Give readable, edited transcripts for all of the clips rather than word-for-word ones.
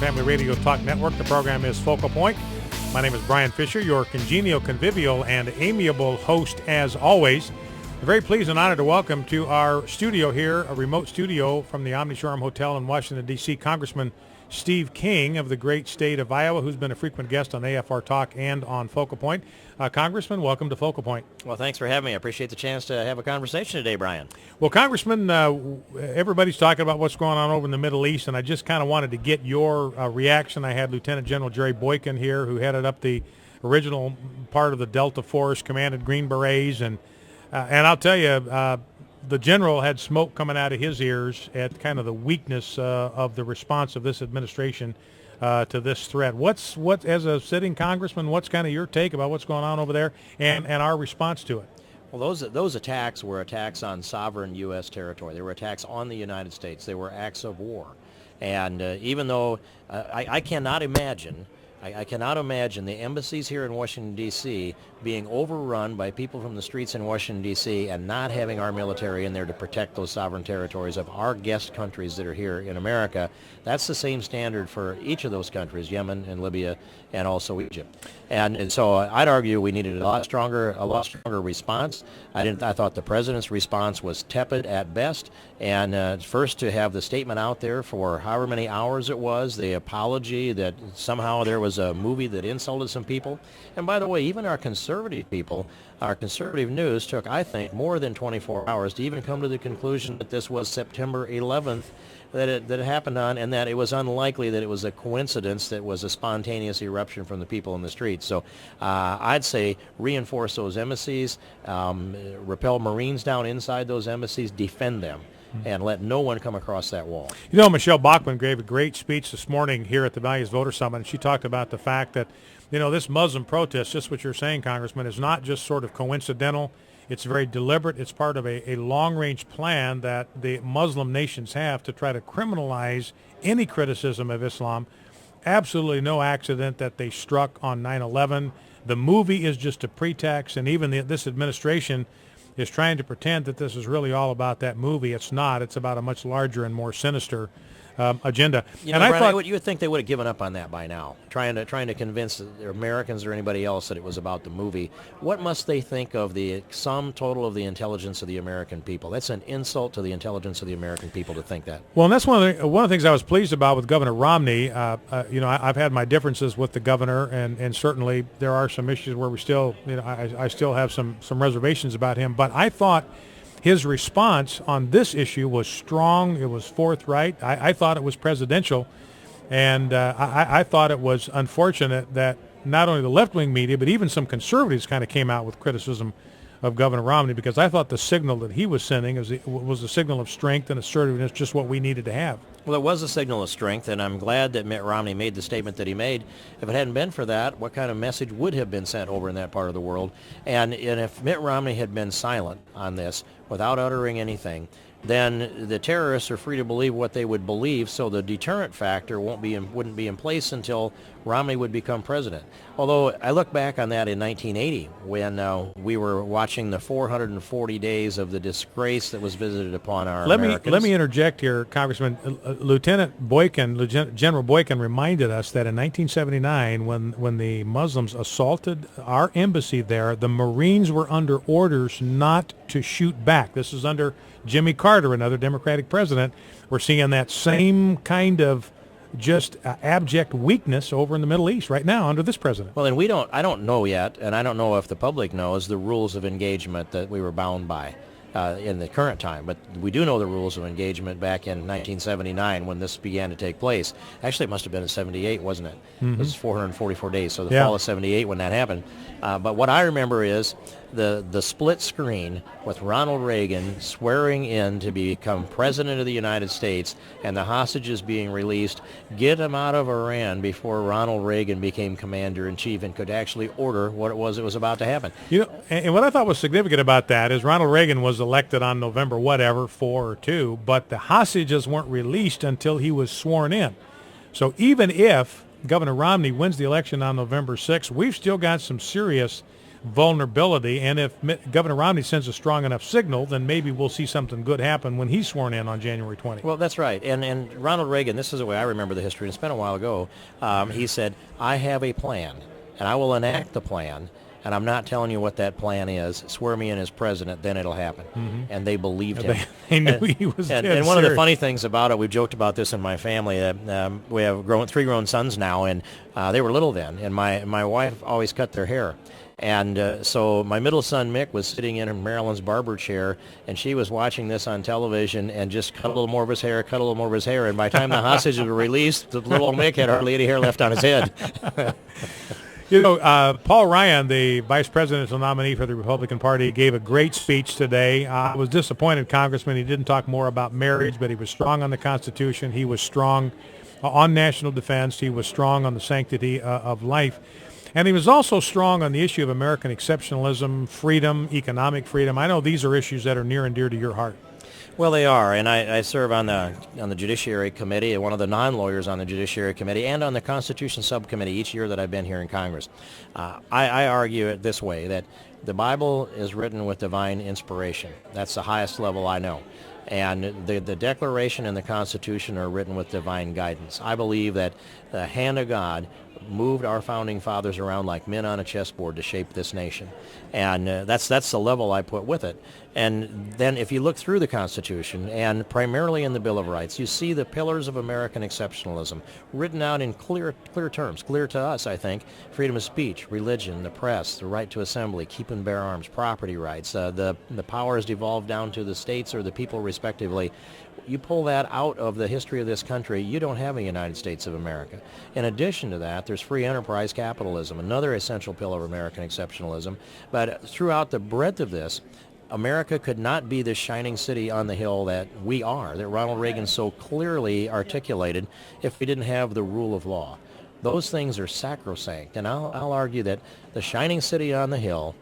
Family Radio Talk Network. The program is Focal Point. My name is Brian Fisher, your congenial, convivial, and amiable host as always. I'm very pleased and honored to welcome to our studio here, a remote studio from the Omni Shoreham Hotel in Washington, D.C., Congressman Steve King of the great state of Iowa, who's been a frequent guest on AFR Talk and on Focal Point. Congressman, welcome to Focal Point. Well, thanks for having me. I appreciate the chance to have a conversation today, Brian. Well, Congressman, everybody's talking about what's going on over in the Middle East, and I just kind of wanted to get your reaction. I had Lieutenant General Jerry Boykin here, who headed up the original part of the Delta Force, commanded Green Berets, and I'll tell you, the general had smoke coming out of his ears at kind of the weakness of the response of this administration to this threat. What as a sitting congressman, what's kind of your take about what's going on over there and our response to it? Well, those attacks were attacks on sovereign U.S. territory. They were attacks on the United States. They were acts of war. And even though I cannot imagine the embassies here in Washington, D.C. being overrun by people from the streets in Washington, D.C. and not having our military in there to protect those sovereign territories of our guest countries that are here in America. That's the same standard for each of those countries, Yemen and Libya and also Egypt. And so I'd argue we needed a lot stronger response. I thought the president's response was tepid at best. And first to have the statement out there for however many hours it was, the apology that somehow there was a movie that insulted some people. And by the way, even our conservative people, our conservative news took, I think, more than 24 hours to even come to the conclusion that this was September 11th that it happened on, and that it was unlikely that it was a coincidence that was a spontaneous eruption from the people in the streets. So I'd say reinforce those embassies, repel Marines down inside those embassies, defend them, and let no one come across that wall. You know, Michelle Bachmann gave a great speech this morning here at the Values Voter Summit, and she talked about the fact that, you know, this Muslim protest, just what you're saying, Congressman, is not just sort of coincidental. It's very deliberate. It's part of a long-range plan that the Muslim nations have to try to criminalize any criticism of Islam. Absolutely no accident that they struck on 9/11. The movie is just a pretext, and even this administration is trying to pretend that this is really all about that movie. It's not. It's about a much larger and more sinister agenda. You know, Brian, I thought you would think they would have given up on that by now, trying to convince the Americans or anybody else that it was about the movie. What must they think of the sum total of the intelligence of the American people? That's an insult to the intelligence of the American people to think that. Well, and that's one of the things I was pleased about with Governor Romney. You know, I've had my differences with the governor, and certainly there are some issues where we still, you know, I still have some reservations about him. But I thought his response on this issue was strong. It was forthright. I thought it was presidential, and I thought it was unfortunate that not only the left-wing media, but even some conservatives kind of came out with criticism of Governor Romney, because I thought the signal that he was sending was a signal of strength and assertiveness, just what we needed to have. Well, it was a signal of strength, and I'm glad that Mitt Romney made the statement that he made. If it hadn't been for that, what kind of message would have been sent over in that part of the world? And if Mitt Romney had been silent on this without uttering anything, then the terrorists are free to believe what they would believe, so the deterrent factor wouldn't be in place until Romney would become president. Although I look back on that in 1980 when we were watching the 440 days of the disgrace that was visited upon our Americans. Let me interject here, Congressman. General Boykin reminded us that in 1979, when the Muslims assaulted our embassy there, the Marines were under orders not to shoot back. This is under Jimmy Carter, another Democratic president. We're seeing that same kind of just abject weakness over in the Middle East right now under this president. Well, and I don't know yet, and I don't know if the public knows the rules of engagement that we were bound by in the current time. But we do know the rules of engagement back in 1979 when this began to take place. Actually, it must have been in 78, wasn't it? It was 444 days, so the fall of 78 when that happened. But what I remember is the split screen with Ronald Reagan swearing in to become president of the United States and the hostages being released, get them out of Iran before Ronald Reagan became commander-in-chief and could actually order what it was about to happen. You know, and what I thought was significant about that is Ronald Reagan was elected on November 4 or 2, but the hostages weren't released until he was sworn in. So even if Governor Romney wins the election on November 6th, we've still got some serious vulnerability. And if Governor Romney sends a strong enough signal, then maybe we'll see something good happen when he's sworn in on January 20th. Well, that's right. And Ronald Reagan, this is the way I remember the history, and it's been a while ago, he said, I have a plan, and I will enact the plan, and I'm not telling you what that plan is. Swear me in as president, then it'll happen. Mm-hmm. And they believed him. They knew he was dead and one serious. of the funny things about it, we've joked about this in my family. We have three grown sons now, and they were little then, and my wife always cut their hair. And so my middle son, Mick, was sitting in Marilyn's barber chair, and she was watching this on television and just cut a little more of his hair, and by the time the hostages were released, the little old Mick had hardly any hair left on his head. You know, Paul Ryan, the vice presidential nominee for the Republican Party, gave a great speech today. I was disappointed, Congressman, he didn't talk more about marriage, but he was strong on the Constitution. He was strong on national defense. He was strong on the sanctity of life. And he was also strong on the issue of American exceptionalism, freedom, economic freedom. I know these are issues that are near and dear to your heart. Well, they are, and I serve on the Judiciary Committee, one of the non-lawyers on the Judiciary Committee, and on the Constitution Subcommittee each year that I've been here in Congress. I argue it this way, that the Bible is written with divine inspiration. That's the highest level I know. And the Declaration and the Constitution are written with divine guidance. I believe that the hand of God moved our founding fathers around like men on a chessboard to shape this nation. And that's the level I put with it. And then if you look through the Constitution, and primarily in the Bill of Rights, you see the pillars of American exceptionalism written out in clear terms, clear to us, I think: freedom of speech, religion, the press, the right to assembly, keep and bear arms, property rights. The powers devolve down to the states or the people respectively. You pull that out of the history of this country, you don't have a United States of America. In addition to that, there's free enterprise capitalism, another essential pillar of American exceptionalism. But throughout the breadth of this, America could not be the shining city on the hill that we are, that Ronald Reagan so clearly articulated, if we didn't have the rule of law. Those things are sacrosanct, and I'll argue that the shining city on the hill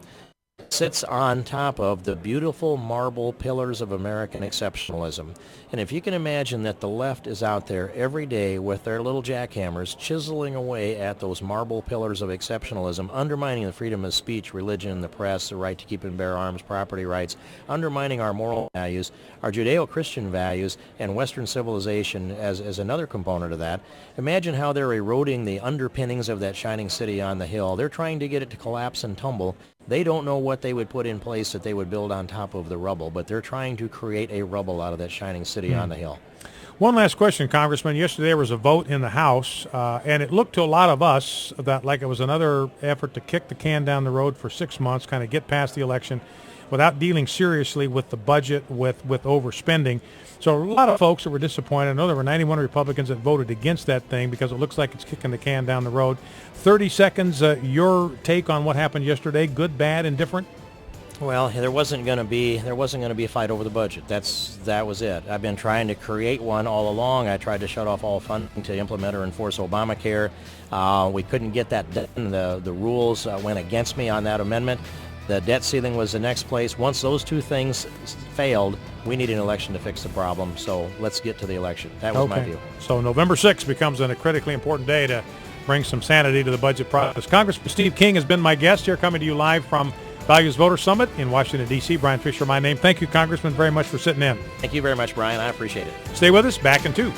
sits on top of the beautiful marble pillars of American exceptionalism. And if you can imagine that the left is out there every day with their little jackhammers chiseling away at those marble pillars of exceptionalism, undermining the freedom of speech, religion, the press, the right to keep and bear arms, property rights, undermining our moral values, our Judeo-Christian values, and Western civilization as another component of that, imagine how they're eroding the underpinnings of that shining city on the hill. They're trying to get it to collapse and tumble. They don't know what they would put in place that they would build on top of the rubble, but they're trying to create a rubble out of that shining city on the hill. One last question, Congressman. Yesterday there was a vote in the House, and it looked to a lot of us that like it was another effort to kick the can down the road for 6 months, kind of get past the election without dealing seriously with the budget, with overspending. So a lot of folks that were disappointed. I know there were 91 Republicans that voted against that thing because it looks like it's kicking the can down the road. 30 seconds, your take on what happened yesterday, good, bad, indifferent? Well, there wasn't going to be a fight over the budget. That was it. I've been trying to create one all along. I tried to shut off all funding to implement or enforce Obamacare. We couldn't get that done. The rules went against me on that amendment. The debt ceiling was the next place. Once those two things failed, we need an election to fix the problem. So let's get to the election. That was my view. So November 6th becomes a critically important day to bring some sanity to the budget process. Congressman Steve King has been my guest here, coming to you live from Values Voter Summit in Washington, D.C. Brian Fisher, my name. Thank you, Congressman, very much for sitting in. Thank you very much, Brian. I appreciate it. Stay with us. Back in 2.